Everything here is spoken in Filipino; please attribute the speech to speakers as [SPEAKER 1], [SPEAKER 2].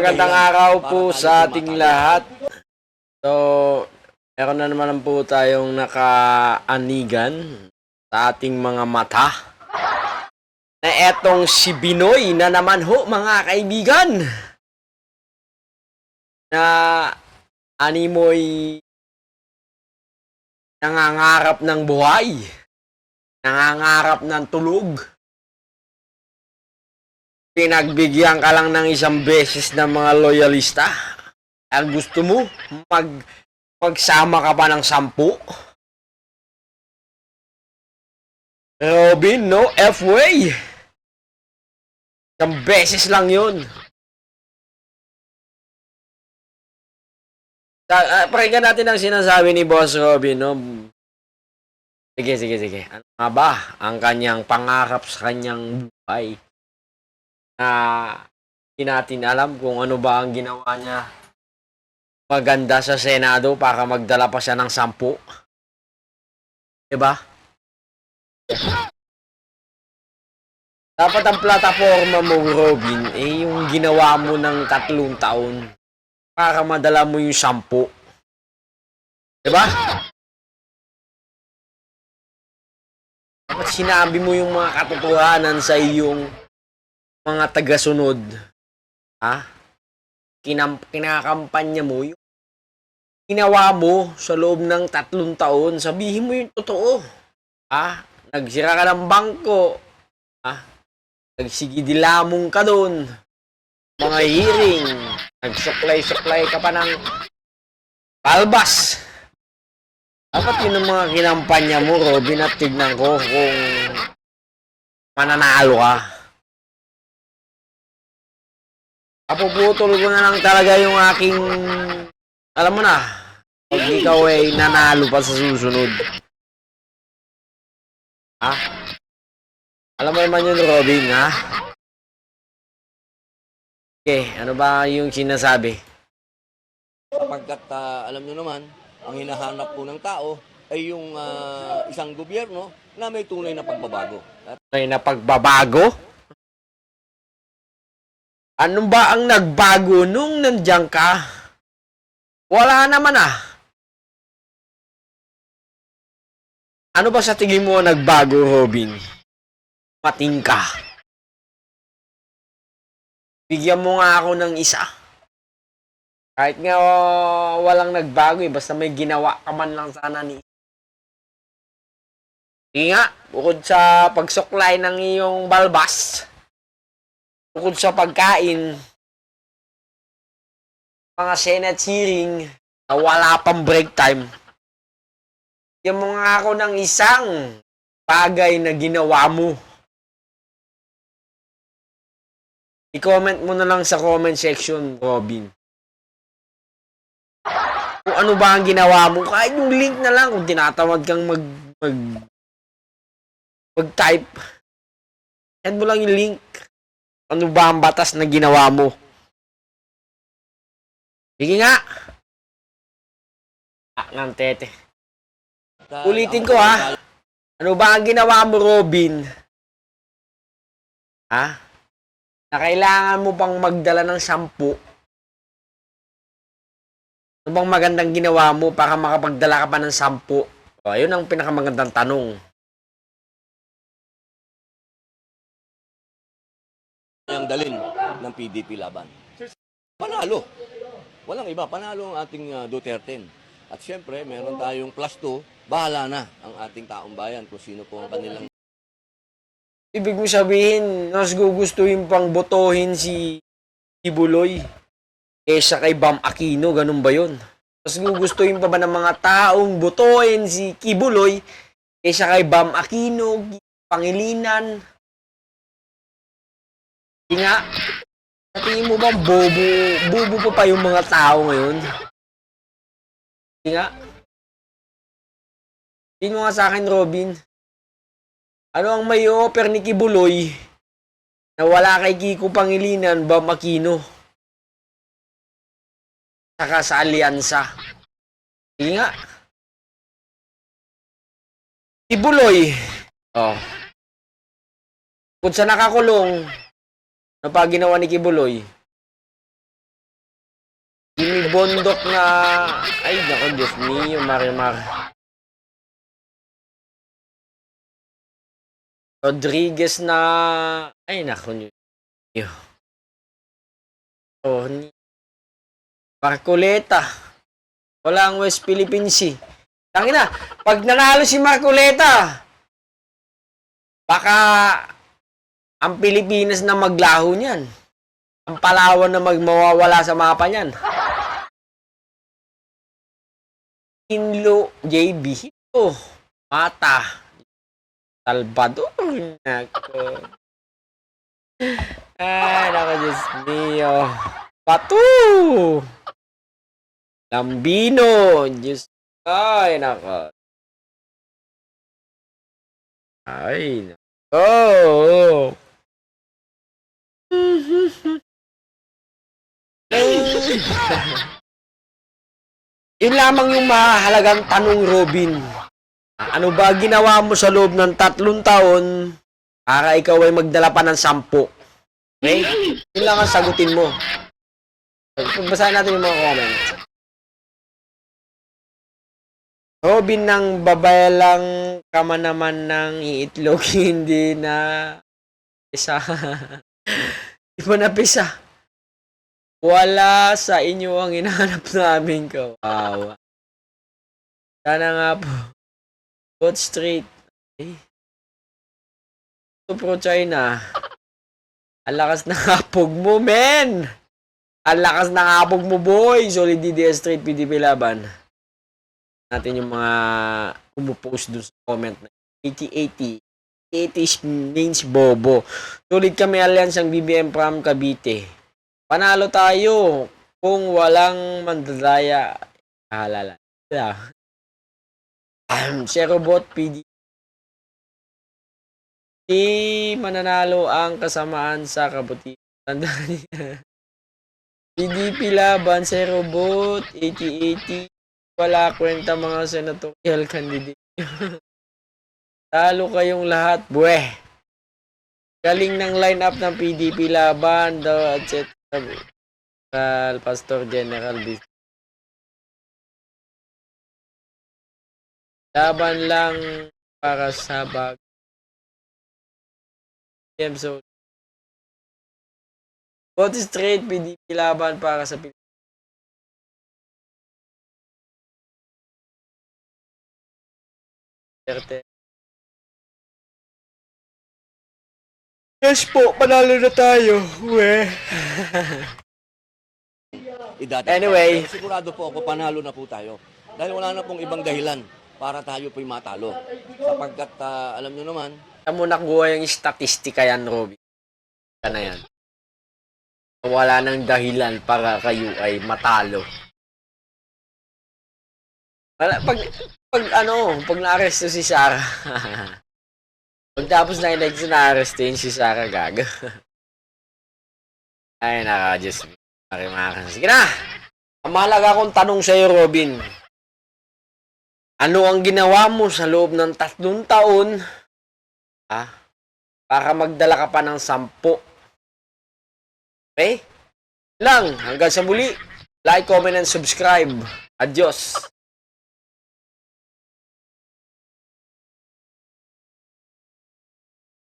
[SPEAKER 1] magandang araw po sa ating lahat. So, meron na naman po tayong nakaanigan sa ating mga mata na etong si Binoy na naman ho, mga kaibigan, na animoy nangangarap ng buhay, nangangarap ng tulog. Pinagbigyan ka lang ng isang beses ng mga loyalista. Ang gusto mo, pagsama ka pa ng 10. Robin, no F-way. Isang beses lang yun. Pakinggan natin ang sinasabi ni Boss Robin, no? Sige. Ano nga ba ang kanyang pangarap sa kanyang buhay? Hindi natin alam kung ano ba ang ginawa niya maganda sa Senado para magdala pa siya ng 10. Diba? Dapat ang plataforma mo, Robin, yung ginawa mo ng 3 taon para madala mo yung 10. Diba? Dapat sinabi mo yung mga katotohanan sa iyong mga tagasunod. Kinakampanya mo yung ginawa mo sa loob ng 3 taon. Sabihin mo yung totoo. Nagsira ka ng bangko. Nagsigidilamong ka doon. Mga hearing. Nagsuklay-suklay ka pa ng palbas. Dapat yun ang mga kinampanya mo, Robin, at tignan ko kung mananalo ka. Apuputol ko na lang talaga yung aking, alam mo na, pag ikaw ay nanalo pa sa susunod. Alam mo naman yun, Robin, ha? Okay, ano ba yung sinasabi?
[SPEAKER 2] Sapagkat alam nyo naman, ang hinahanap po ng tao ay yung isang gobyerno na may tunay na pagbabago.
[SPEAKER 1] May na pagbabago? Ano ba ang nagbago nung nandiyan ka? Wala naman Ano ba sa tingin mo nagbago, Robin? Mating ka. Bigyan mo nga ako ng isa. Kahit nga walang nagbago basta may ginawa ka man lang sana ni. Sige nga, bukod sa pagsuklay ng iyong balbas, bukod sa pagkain, mga Senate hearing na wala pang break time, bigyan mo nga ako ng isang bagay na ginawa mo. I-comment mo na lang sa comment section, Robin. Kung ano ba ang ginawa mo, kahit yung link na lang, kung tinatamad kang mag-type, send mo lang yung link. Ano ba ang batas na ginawa mo? Sige nga. Ng tete. Ulitin ko Ano ba ang ginawa mo, Robin? Na kailangan mo pang magdala ng 10. Ano bang magandang ginawa mo para makapagdala ka pa ng 10? Yun ang pinakamagandang tanong.
[SPEAKER 2] Ang dalin ng PDP laban. Panalo. Walang iba. Panalo ang ating Duterte. At syempre, meron tayong plus 2. Bahala na ang ating taong bayan kung sino po ang kanilang...
[SPEAKER 1] Ibig mo sabihin, mas gugustuhin pang botohin si Kibuloy kaysa kay Bam Aquino, ganun ba yun? Mas gugustuhin pa ba ng mga taong botohin si Kibuloy kaysa kay Bam Aquino, Pangilinan? Hindi nga, sa tingin mo ba bobo pa yung mga tao ngayon? Hindi nga. Tingin mo nga sa akin, Robin. Ano ang may offer ni Kibuloy na wala kay Kiko Pangilinan, Bam Aquino? Saka sa alyansa. Sige nga. Kibuloy. Kung sa nakakulong, na pa ginawa ni Kibuloy, bumubundok na, ay, naku, Diyos mio, Marimar. Rodriguez na, ay, naku, Diyos. Oh, Marcoleta. Wala ang West Philippine Sea. Tangina, pag nanalo si Marcoleta, baka ang Pilipinas na maglaho niyan. Ang Palawan na mawawala sa mapa niyan. Inlo, JB, Hito, Mata, Salvador, nako. Ay, nako, Diyos mio. Batu! Lambino, Diyos. Ay, nako. Ay, nako. Yun lamang yung mahalagang tanong, Robin. Ano ba ginawa mo sa loob ng 3 taon para ikaw ay magdala pa ng 10? Okay? Yun lang ang sagutin mo. Basahin natin yung mga comments. Robin, ng babayalang kama naman ng iitlog, hindi na pisa. Di pa na pisa. Wala sa inyo ang hinahanap namin, kawawa. Sana nga po. Good straight. Okay. Ito pro China. Ang lakas ng hapog mo, men! Ang lakas ng hapog mo, boy! Solid DDS straight PDP laban. Natin yung mga pumupost dun sa comment na 80-80. 80 means bobo. Solid kami alliance ang BBM from Cavite. Panalo tayo kung walang mandadaya. Halala. Si Robot PD. Di mananalo ang kasamaan sa kabutihan. Tandaan niya. PDP laban si Robot 80-80. Wala kwenta mga senatorial candidate. Talo kayong lahat, buweh. Galing ng lineup ng PDP laban, daw, etc. Pastor General Bis. Laban lang para sa bag. So, vote straight, PDP laban para sa Pilipinas. Yes po, panalo na tayo. Uwe. Anyway.
[SPEAKER 2] Pero sigurado po ako, panalo na po tayo. Dahil wala na pong ibang dahilan para tayo po'y matalo. Sapagkat, alam nyo naman,
[SPEAKER 1] Saan mo nakuha yung statistika yan, Robby? Na yan. Wala nang dahilan para kayo ay matalo. Wala, pag na-arresto si Sarah. Pagtapos na election, na-arresto yun si Sarah, gago. Ay, naka, just marimakan. Sige na! Ang mahalaga akong tanong sa'yo, Robin. Ano ang ginawa mo sa loob ng 3 taon para magdala ka pa ng 10? Okay? Lang, hanggang sa muli. Like, comment, and subscribe. Adios!